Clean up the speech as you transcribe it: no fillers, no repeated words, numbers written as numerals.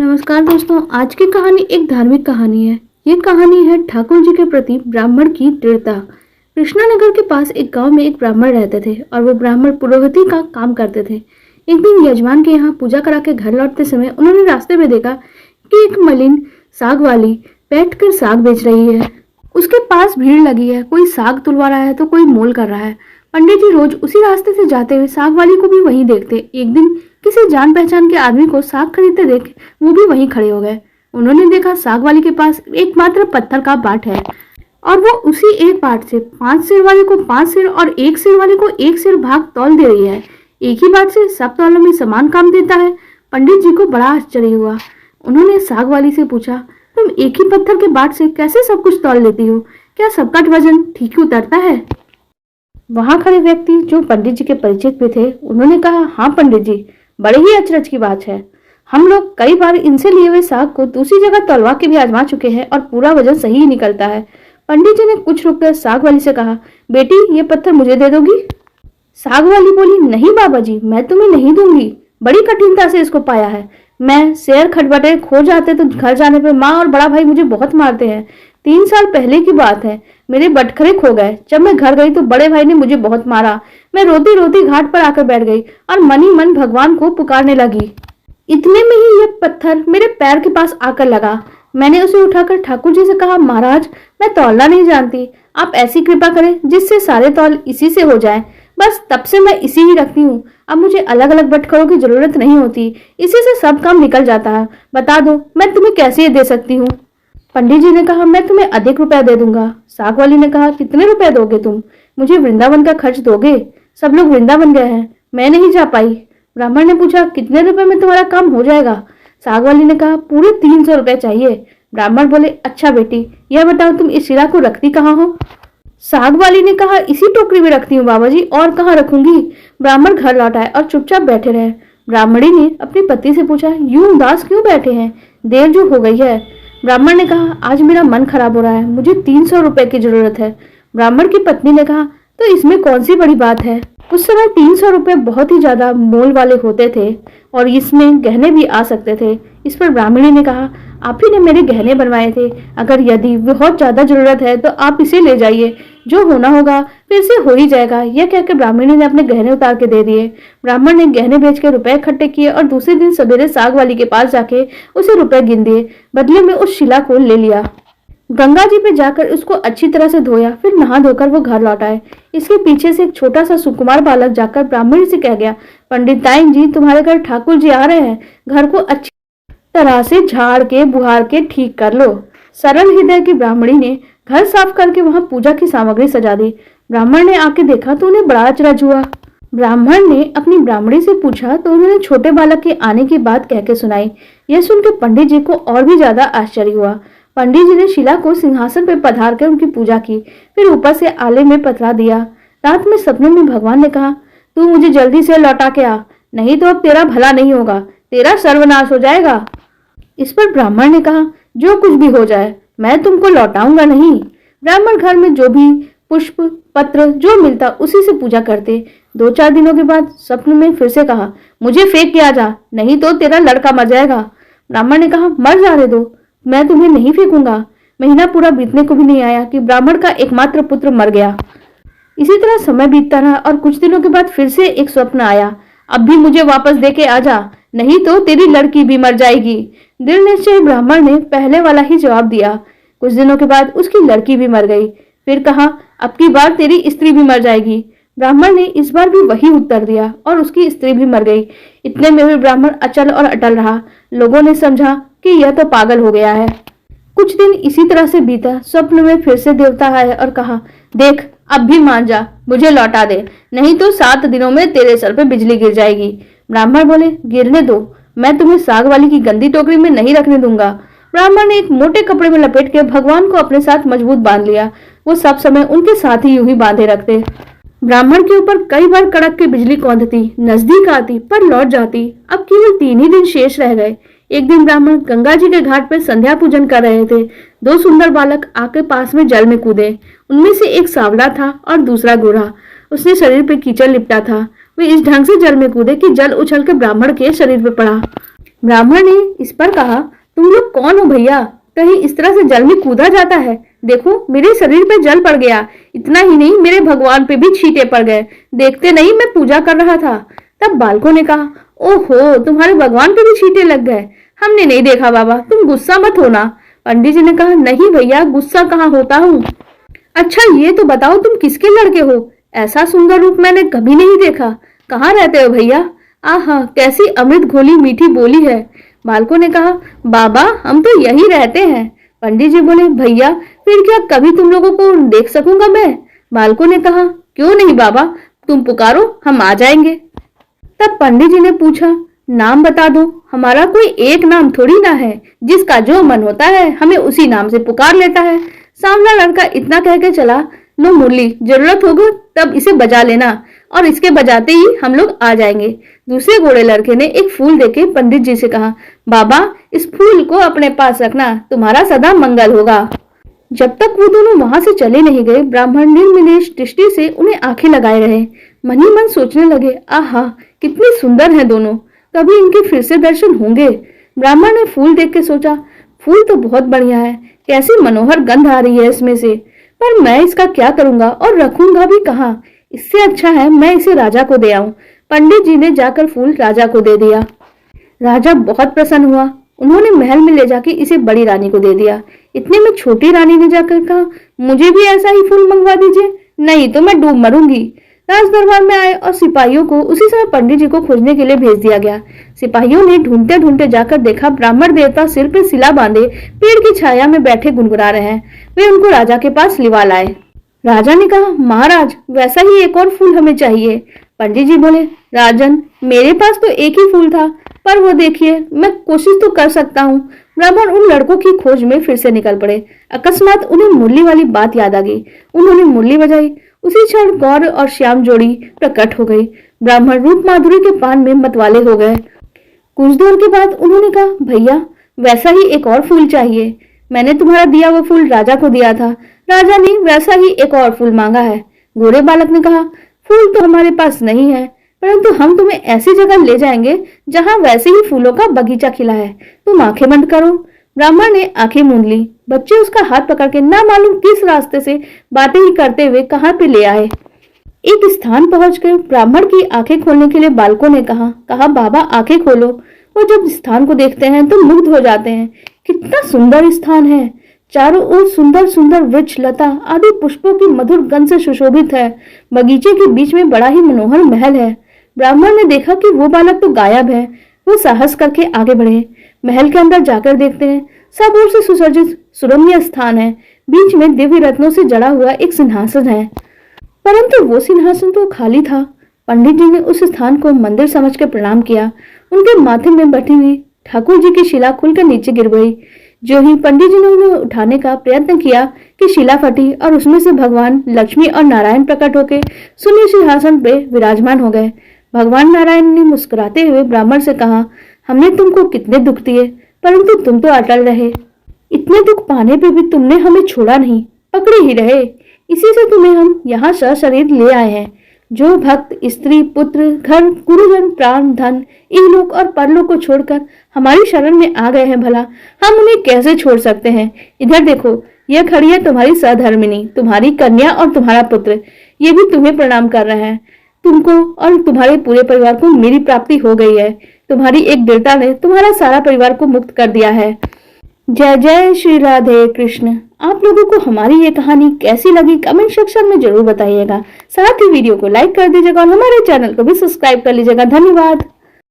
नमस्कार दोस्तों, आज की कहानी एक धार्मिक कहानी है। ये कहानी है ठाकुर जी के प्रति ब्राह्मण की दृढ़ता। कृष्णानगर के पास एक गांव में एक ब्राह्मण रहते थे और वो ब्राह्मण पुरोहिती का काम करते थे। एक दिन यजमान के यहाँ पूजा करा के घर लौटते समय उन्होंने रास्ते में देखा कि एक मलिन साग वाली बैठकर साग बेच रही है। उसके पास भीड़ लगी है, कोई साग तुलवा रहा है तो कोई मोल कर रहा है। पंडित जी रोज उसी रास्ते से जाते हुए साग वाली को भी वहीं देखते। एक दिन किसी जान पहचान के आदमी को साग खरीदते देख वो भी वहीं खड़े हो गए। उन्होंने देखा साग वाली के पास एकमात्र पत्थर का बाट है और वो उसी एक बाट से 5 सिर वाले को 5 सिर और 1 सिर वाले को 1 सिर भाग तौल दे रही है। एक ही बाट से सब तौलों में समान काम देता है। पंडित जी को बड़ा आश्चर्य हुआ। उन्होंने साग वाली से पूछा, तुम एक ही पत्थर के बाट से कैसे सब कुछ तौल लेती हो? क्या सबका वजन ठीक ही उतरता है? वहां खड़े व्यक्ति जो पंडित जी के परिचित में थे, उन्होंने कहा, हाँ पंडित जी, बड़े ही अचरज की बात है। हम लोग कई बार इनसे लिए हुए साग को दूसरी जगह तौलवा के भी आजमा चुके हैं और पूरा वजन सही ही निकलता है। पंडित जी ने कुछ रुककर साग वाली से कहा, बेटी ये पत्थर मुझे दे दोगी? साग वाली बोली, नहीं बाबा जी, मैं तुम्हें नहीं दूंगी। बड़ी कठिनता से इसको पाया है। मैं शेर खटबटे खो जाते तो घर जाने पर माँ और बड़ा भाई मुझे बहुत मारते हैं। 3 साल पहले की बात है, मेरे बटखरे खो गए। जब मैं घर गई तो बड़े भाई ने मुझे बहुत मारा। मैं रोती रोती घाट पर आकर बैठ गई और मन ही मन भगवान को पुकारने लगी। इतने में ही ये पत्थर मेरे पैर के पास आकर लगा। मैंने उसे उठाकर ठाकुर जी से कहा, महाराज मैं तौलना नहीं जानती, आप ऐसी कृपा करें जिससे सारे तौल इसी से हो जाए। बस तब से मैं इसी ही रखती हूँ। अब मुझे अलग अलग बटखरों की जरूरत नहीं होती, इसी से सब काम निकल जाता है। बता दो मैं तुम्हें कैसे दे सकती हूँ? पंडित जी ने कहा, मैं तुम्हें अधिक रुपया दे दूंगा। साग वाली ने कहा, कितने रुपए दोगे तुम? मुझे वृंदावन का खर्च दोगे? सब लोग वृंदावन गए हैं, मैं नहीं जा पाई। ब्राह्मण ने पूछा, कितने रुपए में तुम्हारा काम हो जाएगा? साग वाली ने कहा, पूरे 300 रुपए चाहिए। ब्राह्मण बोले, अच्छा बेटी, यह बताओ तुम इस शिला को रखती कहाँ हो? साग वाली ने कहा, इसी टोकरी में रखती हूँ बाबा जी, और कहाँ रखूंगी? ब्राह्मण घर लौट आए और चुपचाप बैठे रहे। ब्राह्मणी ने अपने पति से पूछा, यूं उदास क्यों बैठे हैं? देर जो हो गई है। ब्राह्मण ने कहा, आज मेरा मन खराब हो रहा है, मुझे 300 रुपए की जरूरत है। ब्राह्मण की पत्नी ने कहा, तो इसमें कौन सी बड़ी बात है? उस समय 300 रुपए बहुत ही ज्यादा मोल वाले होते थे और इसमें गहने भी आ सकते थे। इस पर ब्राह्मणी ने कहा, आप ही ने मेरे गहने बनवाए थे, अगर यदि बहुत ज्यादा जरूरत है तो आप इसे ले जाइए, जो होना होगा फिर से हो ही जाएगा। यह कहकर ब्राह्मणी ने अपने गहने उतार के दे दिए। ब्राह्मण ने गहने बेच के रुपए इकट्ठे किए और दूसरे दिन सवेरे साग वाली के पास जाके उसे रुपए गिन दिए। बदले में उस शिला को ले लिया। गंगा जी पे जाकर उसको अच्छी तरह से धोया, फिर नहा धोकर वो घर लौट आए। इसके पीछे से एक छोटा सा सुकुमार बालक जाकर ब्राह्मणी से कह गया, पंडिताइन जी तुम्हारे घर ठाकुर जी आ रहे हैं, घर को अच्छी तरह से झाड़ के बुहार के ठीक कर लो। सरल हृदय की ब्राह्मणी ने घर साफ करके वहां पूजा की सामग्री सजा दी। ब्राह्मण ने आके देखा तो उन्हें बड़ा अचरज हुआ। ब्राह्मण ने अपनी ब्राह्मणी से पूछा तो उन्होंने छोटे बालक के आने की बात कह के सुनाई। यह सुनकर पंडित जी को और भी ज्यादा आश्चर्य हुआ। पंडित जी ने शिला को सिंहासन पर पधार कर उनकी पूजा की, फिर ऊपर से आले में पतरा दिया। रात में सपने में भगवान ने कहा, तू मुझे जल्दी से लौटा के आ, नहीं तो अब तेरा भला नहीं होगा, तेरा सर्वनाश हो जाएगा। इस पर ब्राह्मण ने कहा, जो कुछ भी हो जाए मैं तुमको लौटाऊंगा नहीं। ब्राह्मण घर में जो भी पुष्प पत्र जो मिलता उसी से पूजा करते। 2-4 दिनों के बाद स्वप्न में फिर से कहा, मुझे फेंक के आ जा, नहीं तो तेरा लड़का मर जाएगा। ब्राह्मण ने कहा, मर जाने दो, मैं तुम्हें नहीं फेंकूंगा। महीना पूरा बीतने को भी नहीं आया कि ब्राह्मण का एकमात्र पुत्र मर गया। इसी तरह समय बीतता रहा और कुछ दिनों के बाद फिर से एक स्वप्न आया, अब भी मुझे वापस देके आ जा, नहीं तो तेरी लड़की भी मर जाएगी। दृढ़ निश्चय ब्राह्मण ने पहले वाला ही जवाब दिया। कुछ दिनों के बाद उसकी लड़की भी मर गई। फिर कहा, अब की बार तेरी स्त्री भी मर जाएगी। ब्राह्मण ने इस बार भी वही उत्तर दिया और उसकी स्त्री भी मर गई। इतने में भी ब्राह्मण अचल और अटल रहा। लोगों ने समझा कि यह तो पागल हो गया है। कुछ दिन इसी तरह से बीता। स्वप्न में फिर से देवता आए और कहा, देख अब भी मान जा, मुझे लौटा दे, नहीं तो 7 दिनों में तेरे सर पे बिजली गिर जाएगी। ब्राह्मण बोले, गिरने दो, मैं तुम्हें साग वाली की गंदी टोकरी में नहीं रखने दूंगा। ब्राह्मण ने एक मोटे कपड़े में लपेट के भगवान को अपने साथ मजबूत बांध लिया। वो सब समय उनके साथ ही यूं ही बांधे रखते। ब्राह्मण के ऊपर कई बार कड़क के बिजली कौंधती, नजदीक आती पर लौट जाती। अब केवल 3 ही दिन शेष रह गए। एक दिन ब्राह्मण गंगा जी के घाट पर संध्या पूजन कर रहे थे। 2 सुंदर बालक आके पास में जल में कूदे। उनमें से एक सांवला था और दूसरा गोरा। उसने शरीर पे कीचड़ लिपटा था। वे इस ढंग से जल में कूदे कि जल उछल के ब्राह्मण के शरीर पे पड़ा। ब्राह्मण ने इस पर कहा, तुम लोग कौन हो भैया? कहीं इस तरह से जल में कूदा जाता है? देखो मेरे शरीर पे जल पड़ गया, इतना ही नहीं मेरे भगवान पे भी छींटे पड़ गए, देखते नहीं मैं पूजा कर रहा था। तब बालकों ने कहा, ओहो तुम्हारे भगवान पे भी छींटे लग गए, हमने नहीं देखा बाबा, तुम गुस्सा मत होना। पंडित जी ने कहा, नहीं भैया गुस्सा कहाँ होता हूँ। अच्छा ये तो बताओ तुम किसके लड़के हो? ऐसा सुंदर रूप मैंने कभी नहीं देखा, कहाँ रहते हो भैया? आहा कैसी अमृत घोली मीठी बोली है। बालकों ने कहा, बाबा हम तो यही रहते हैं। पंडित जी बोले, भैया फिर क्या कभी तुम लोगों को देख सकूंगा मैं? बालकों ने कहा, क्यों नहीं बाबा, तुम पुकारो हम आ जाएंगे। तब पंडित जी ने पूछा, नाम बता दो। हमारा कोई एक नाम थोड़ी ना है, जिसका जो मन होता है हमें उसी नाम से पुकार लेता है। सामना लड़का इतना कह के चला, लो मुरली, जरूरत होगी तब इसे बजा लेना, और इसके बजाते ही हम लोग आ जाएंगे। दूसरे घोड़े लड़के ने एक फूल देके पंडित जी से कहा, बाबा इस फूल को अपने पास रखना, तुम्हारा सदा मंगल होगा। जब तक वो दोनों वहां से चले नहीं गए, ब्राह्मण निर्निमेष दृष्टि से उन्हें आंखें लगाए रहे। मन ही मन सोचने लगे, आहा कितने सुंदर हैं दोनों, कभी इनके फिर से दर्शन होंगे। ब्राह्मण ने फूल देख के सोचा, फूल तो बहुत बढ़िया है, कैसी मनोहर गंध आ रही है इसमें से, पर मैं इसका क्या करूंगा और रखूंगा भी कहाँ? इससे अच्छा है मैं इसे राजा को दे आऊं। पंडित जी ने जाकर फूल राजा को दे दिया। राजा बहुत प्रसन्न हुआ, उन्होंने महल में ले जाके इसे बड़ी रानी को दे दिया। इतने में छोटी रानी ने जाकर कहा, मुझे भी ऐसा ही फूल मंगवा दीजिए, नहीं तो मैं डूब मरूंगी। राज दरबार में आए और सिपाहियों को उसी समय पंडित जी को खोजने के लिए भेज दिया गया। सिपाहियों ने ढूंढते ढूंढते जाकर देखा, ब्राह्मण देवता सिर पे सिला बांधे पेड़ की छाया में बैठे गुनगुना रहे हैं। वे उनको राजा के पास लिवा लाए। राजा ने कहा, महाराज वैसा ही एक और फूल हमें चाहिए। पंडित जी बोले, राजन मेरे पास तो एक ही फूल था, पर वो देखिए मैं कोशिश तो कर सकता हूँ। ब्राह्मण उन लड़कों की खोज में फिर से निकल पड़े। अकस्मात उन्हें मुरली वाली बात याद आ गई। उन्होंने मुरली बजाई, उसी क्षण गौर और श्याम जोड़ी प्रकट हो गई। ब्राह्मण रूप माधुरी के पान में मतवाले हो गए। कुछ देर के बाद उन्होंने कहा, भैया वैसा ही एक और फूल चाहिए, मैंने तुम्हारा दिया वो फूल राजा को दिया था, राजा ने वैसा ही एक और फूल मांगा है। गोरे बालक ने कहा, फूल तो हमारे पास नहीं है, परंतु हम तुम्हें ऐसी जगह ले जाएंगे जहां वैसे ही फूलों का बगीचा खिला है, तुम आंखें बंद करो। ब्राह्मण ने आंखें मूंद ली। बच्चे उसका हाथ पकड़ के ना मालूम किस रास्ते से बातें ही करते हुए कहां पे ले आए। एक स्थान पहुंचकर ब्राह्मण की आंखें खोलने के लिए बालकों ने कहा बाबा आंखें खोलो। वो जब स्थान को देखते हैं तो मुग्ध हो जाते हैं। कितना सुंदर स्थान है, चारों ओर सुंदर सुंदर वृक्ष लता आदि पुष्पों की मधुर गंध से सुशोभित है। बगीचे के बीच में बड़ा ही मनोहर महल है। ब्राह्मण ने देखा कि वो बालक तो गायब है। वो साहस करके आगे बढ़े। महल के अंदर जाकर देखते हैं, सब ओर से सुसज्जित सुरम्य स्थान है। बीच में दिव्य रत्नों से जड़ा हुआ एक सिंहासन है, परंतु वो सिंहासन तो खाली था। पंडित जी ने उस स्थान को मंदिर समझ कर प्रणाम किया। उनके माथे में बैठी हुई ठाकुर जी की शिला खुलकर नीचे गिर गई। जो ही पंडित जी ने उन्हें उठाने का प्रयत्न किया कि शिला फटी और उसमें से भगवान लक्ष्मी और नारायण प्रकट होकर शून्य सिंहासन पे विराजमान हो गए। भगवान नारायण ने मुस्कुराते हुए ब्राह्मण से कहा, हमने तुमको कितने दुख दिए, परंतु तुम तो अटल रहे। इतने दुख पाने पे भी तुमने हमें छोड़ा नहीं, पकड़े ही रहे। इसी से तुम्हें हम यहाँ सशरीर ले आए हैं। जो भक्त स्त्री पुत्र घर गुरुजन प्राण धन इहलोक और परलोक को छोड़कर हमारी शरण में आ गए हैं, भला हम उन्हें कैसे छोड़ सकते हैं। इधर देखो, यह खड़ी है तुम्हारी सहधर्मिणी, तुम्हारी कन्या और तुम्हारा पुत्र, ये भी तुम्हें प्रणाम कर रहे हैं। तुमको और तुम्हारे पूरे परिवार को मेरी प्राप्ति हो गई है। तुम्हारी एक दृढ़ता ने तुम्हारा सारा परिवार को मुक्त कर दिया है। जय जय श्री राधे कृष्ण। आप लोगों को हमारी ये कहानी कैसी लगी कमेंट सेक्शन में जरूर बताइएगा। साथ ही वीडियो को लाइक कर दीजिएगा और हमारे चैनल को भी सब्सक्राइब कर लीजिएगा। धन्यवाद।